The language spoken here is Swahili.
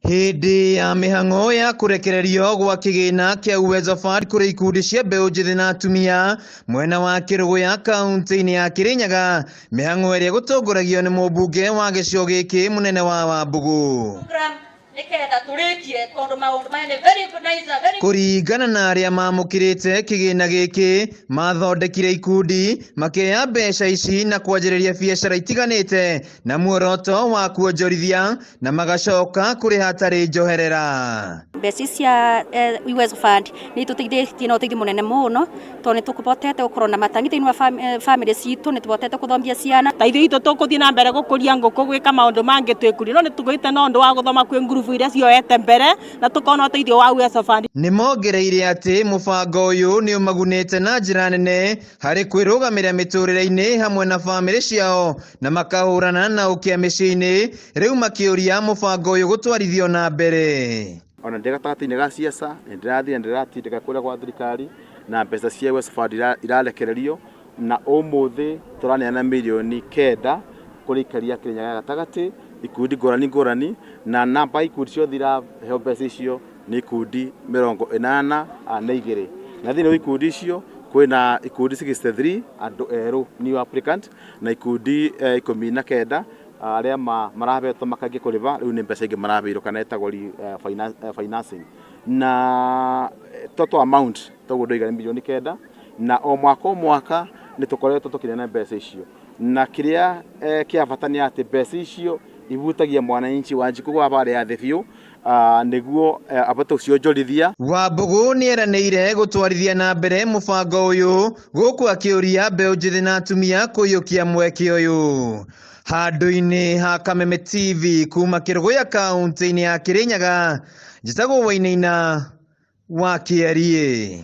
Hindi ya mihang'o ya kurekererio gwa kigina kia Uwezo Fund kuri ikundi cia mbeũ njĩthĩ na atumia mwena wa Kĩrũgũ ya kaunti-inĩ ya Kĩrĩnyaga, mihang'o ĩrĩa gũtongoragio nĩ mũmbunge wa gĩcigo gĩkĩ mũnene wa Wambũgũ. Kũringana na arĩa mamũkĩrĩte kĩgĩna gĩkĩ, mathondekire ikundi makĩoya mbeca ici na kwanjĩrĩria biacara itiganĩte na muoroto wa kuonjorithia na magacoka kũrĩ hatarĩ njoherera. Mbeca cia Uwezo Fund nĩ tũteithĩtie na ũteithio mũnene mũno, tondũ nĩ tũkũhotete gũkorwo na matangi thĩinĩ wa family citũ, nĩ tũhotete gũthomithia ciana. Taithio itũ tũkũthiĩ na mbere gũkũria ngũkũ, gwĩka maũndũ mangĩ twĩkũria, no nĩ tũgĩte na ũndũ wa gũthoma kwĩ ngurubu iria cioete mbere na tũkona ũteithio wa Uwezo Fund. Nĩ mongereire atĩ mũbango ũyũ nĩ ũmagunĩte na njĩra nene harĩ kwĩrũgamĩrĩra mĩtũrĩre-inĩ hamwe na family ciao na makahũrana na ũkĩa mĩciĩ-inĩ, rĩu makĩũria mũbango ũyũ gũtwarithio na mbere. Ona ndĩ gatagatĩ-inĩ ga ciaca nĩ ndĩrathiĩ ndĩratindĩka kũrĩa gwa thirikari na mbeca cia Uwezo Fund irarekererio, na ũmũthĩ tũraneana milioni 9 kũrĩ ikari ya Kĩrĩnyaga gatagatĩ, ikundi ngũrani na namba ikundi ciothe iraheo mbeca icio nĩ ikundi 82, na thĩinĩ wa ikundi icio kwĩna ikundi 63 andũ erũ new applicant na ikundi 19 arĩa marahetwo makangĩ kũrĩva, rĩu nĩ mbeca ingĩ maraheirwo kana etagwo financing, na total amount tũgũndũ igana milioni 9, na o mwaka nĩ tũkoretwo tũkĩneana mbeca icio, na kĩrĩa kĩa bata nĩ atĩ mbeca icio ibutagia mwananchi wa Njikũ wa barĩ ya thĩ biũ, nĩguo abote gũcionjorithia. Wambũgũ nĩ eranĩire gũtwarithia na mbere mũbango ũyũ, gũkũ akĩũria mbeũ njĩthĩ na atumia kũiyũkia mweke ũyũ. Handũ-inĩ ha Kameme TV kuma Kĩrũgũ ya kaunti-inĩ ya Kĩrĩnyaga, njĩtagwo Wainaina wa Kĩarie.